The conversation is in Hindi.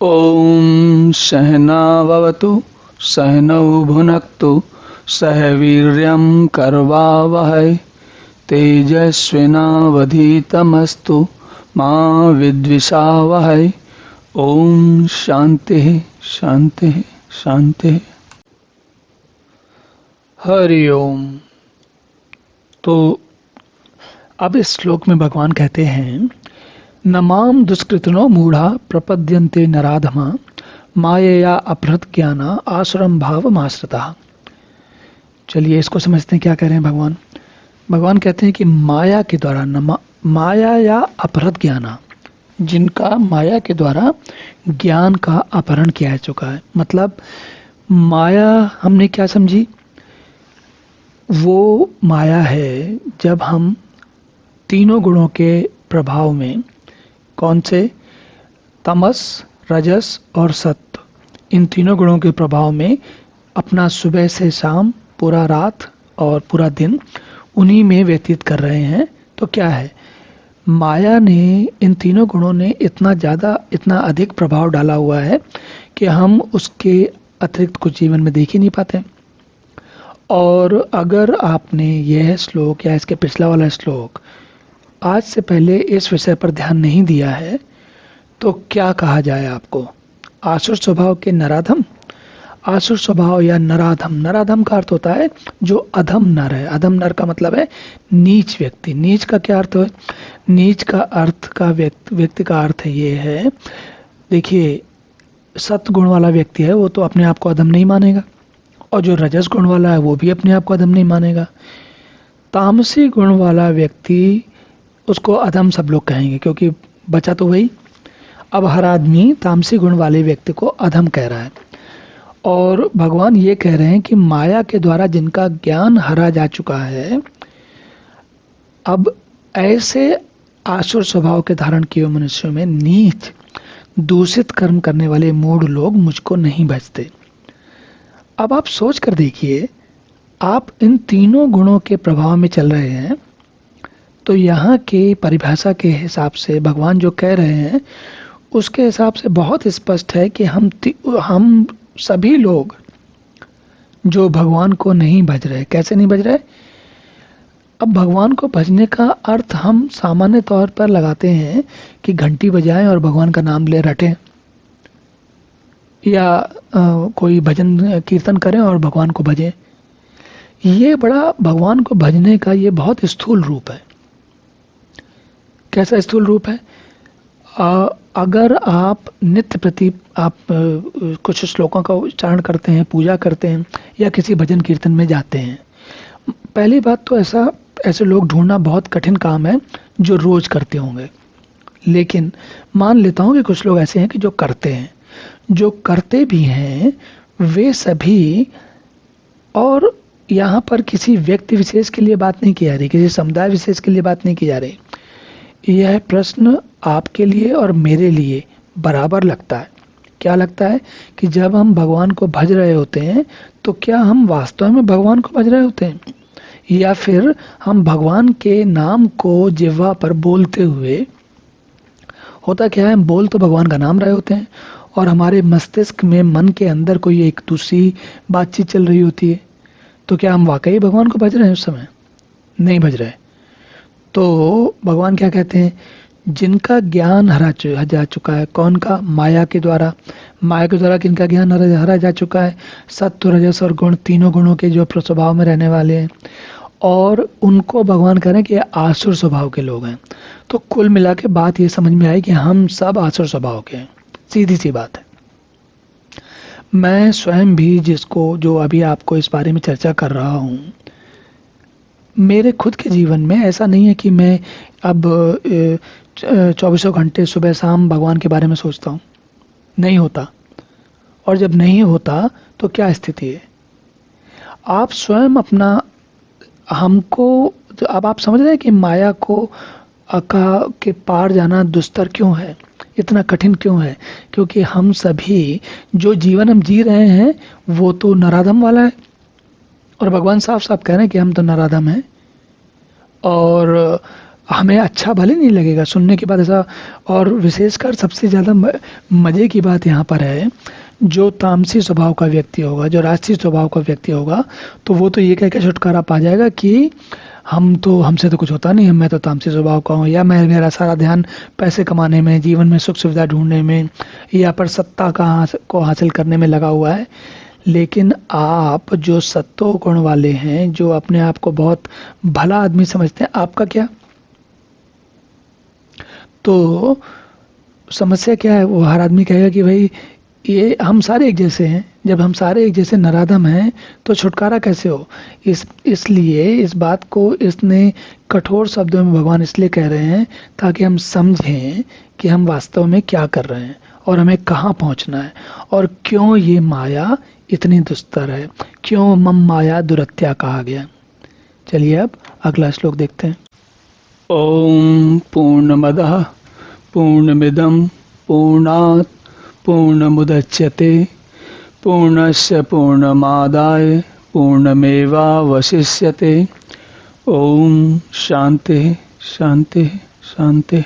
ॐ सहनाववतु सहनौ भुनक्तु सह वीर्यं करवावहै तेजस्विनावधीतमस्तु मा विद्विषावहै। ॐ शान्तिः शान्तिः शान्तिः। हरि ओम। तो अब इस श्लोक में भगवान कहते हैं, नमाम दुष्कृतिनो मूढ़ा प्रपद्यन्ते नराधमा मायया अपहृत ज्ञाना आसुरम भाव माश्रिता। चलिए इसको समझते हैं क्या कह रहे हैं भगवान। भगवान कहते हैं कि माया के द्वारा माया या अपहृत ज्ञाना, जिनका माया के द्वारा ज्ञान का अपहरण किया जा चुका है। मतलब माया हमने क्या समझी, वो माया है जब हम तीनों गुणों के प्रभाव में, कौन से, तमस, रजस और सत्व, इन तीनों गुणों के प्रभाव में अपना सुबह से शाम, पूरा रात और पूरा दिन उन्हीं में व्यतीत कर रहे हैं। तो क्या है, माया ने, इन तीनों गुणों ने इतना अधिक प्रभाव डाला हुआ है कि हम उसके अतिरिक्त कुछ जीवन में देख ही नहीं पाते। और अगर आपने यह श्लोक या इसके पिछला वाला श्लोक आज से पहले इस विषय पर ध्यान नहीं दिया है तो क्या कहा जाए आपको, आसुर स्वभाव के नराधम। आसुर स्वभाव या नराधम, नराधम का अर्थ होता है जो अधम नर है। अधम नर का मतलब है नीच व्यक्ति। नीच का क्या अर्थ है, नीच का अर्थ का व्यक्ति का अर्थ ये है, देखिए सत्गुण वाला व्यक्ति है वो तो अपने आप को अधम नहीं मानेगा, और जो रजस गुण वाला है वो भी अपने आप को अधम नहीं मानेगा। तामसी गुण वाला व्यक्ति, उसको अधम सब लोग कहेंगे क्योंकि बचा तो वही। अब हर आदमी तामसी गुण वाले व्यक्ति को अधम कह रहा है। और भगवान ये कह रहे हैं कि माया के द्वारा जिनका ज्ञान हरा जा चुका है, अब ऐसे आसुर स्वभाव के धारण किए मनुष्यों में नीच दूषित कर्म करने वाले मूढ़ लोग मुझको नहीं भजते। अब आप सोच कर देखिए, आप इन तीनों गुणों के प्रभाव में चल रहे हैं, तो यहाँ के परिभाषा के हिसाब से भगवान जो कह रहे हैं उसके हिसाब से बहुत स्पष्ट है कि हम सभी लोग जो भगवान को नहीं भज रहे। कैसे नहीं भज रहे? अब भगवान को भजने का अर्थ हम सामान्य तौर पर लगाते हैं कि घंटी बजाएं और भगवान का नाम ले रटें, या कोई भजन कीर्तन करें और भगवान को भजें। ये बड़ा भगवान को भजने का ये बहुत स्थूल रूप है। कैसा स्थूल रूप है? अगर आप नित्य प्रति आप कुछ श्लोकों का उच्चारण करते हैं, पूजा करते हैं या किसी भजन कीर्तन में जाते हैं, पहली बात तो ऐसे लोग ढूंढना बहुत कठिन काम है जो रोज करते होंगे। लेकिन मान लेता हूँ कि कुछ लोग ऐसे हैं कि जो करते हैं, जो करते भी हैं वे सभी, और यहाँ पर किसी व्यक्ति विशेष के लिए बात नहीं की जा रही, किसी समुदाय विशेष के लिए बात नहीं की जा रही। यह प्रश्न आपके लिए और मेरे लिए बराबर लगता है। क्या लगता है कि जब हम भगवान को भज रहे होते हैं तो क्या हम वास्तव में भगवान को भज रहे होते हैं, या फिर हम भगवान के नाम को जिह्वा पर बोलते हुए, होता क्या है, हम बोल तो भगवान का नाम रहे होते हैं और हमारे मस्तिष्क में, मन के अंदर कोई एक दूसरी बातचीत चल रही होती है। तो क्या हम वाकई भगवान को भज रहे हैं? उस समय नहीं भज रहे। तो भगवान क्या कहते हैं, जिनका ज्ञान हरा जा चुका है, कौन का? माया के द्वारा। माया के द्वारा किनका ज्ञान हरा जा चुका है? सत्व, रजस और गुण, तीनों गुणों के जो स्वभाव में रहने वाले हैं, और उनको भगवान कह रहे हैं कि आसुर स्वभाव के लोग हैं। तो कुल मिला के बात ये समझ में आई कि हम सब आसुर स्वभाव के हैं। सीधी सी बात है। मैं स्वयं भी जो अभी आपको इस बारे में चर्चा कर रहा हूँ, मेरे खुद के जीवन में ऐसा नहीं है कि मैं अब 24 घंटे सुबह शाम भगवान के बारे में सोचता हूँ। नहीं होता। और जब नहीं होता तो क्या स्थिति है? आप स्वयं अपना, हमको, अब आप समझ रहे हैं कि माया को के पार जाना दुस्तर क्यों है, इतना कठिन क्यों है? क्योंकि हम सभी जो जीवन हम जी रहे हैं वो तो नराधम वाला है, और भगवान साफ साफ कह रहे हैं कि हम तो नराधम हैं। और हमें अच्छा भले नहीं लगेगा सुनने के बाद ऐसा। और विशेषकर सबसे ज़्यादा मज़े की बात यहाँ पर है, जो तामसी स्वभाव का व्यक्ति होगा, जो राजसी स्वभाव का व्यक्ति होगा, तो वो तो ये कह के छुटकारा पा जाएगा कि हमसे तो कुछ होता नहीं है, मैं तो तामसी स्वभाव का हूँ, या मेरा सारा ध्यान पैसे कमाने में, जीवन में सुख सुविधा ढूंढने में, या पर सत्ता को हासिल करने में लगा हुआ है। लेकिन आप जो सत्व गुण वाले हैं, जो अपने आप को बहुत भला आदमी समझते हैं, आपका क्या? तो समस्या क्या है? वो हर आदमी कहेगा कि भाई ये हम सारे एक जैसे हैं। जब हम सारे एक जैसे नराधम हैं तो छुटकारा कैसे हो? इसलिए इस बात को इसने कठोर शब्दों में भगवान इसलिए कह रहे हैं ताकि हम समझें कि हम वास्तव में क्या कर रहे हैं और हमें कहाँ पहुँचना है, और क्यों ये माया इतनी दुस्तर है, क्यों मम माया दुरत्या कहा गया। चलिए अब अगला श्लोक देखते हैं। ओम पूर्णमदः पूर्णमिदं पूर्णात् पूर्णमुदच्यते पूर्णस्य पूर्णमादाय पूर्णमेवावशिष्यते। ओम शांति शांति शांति।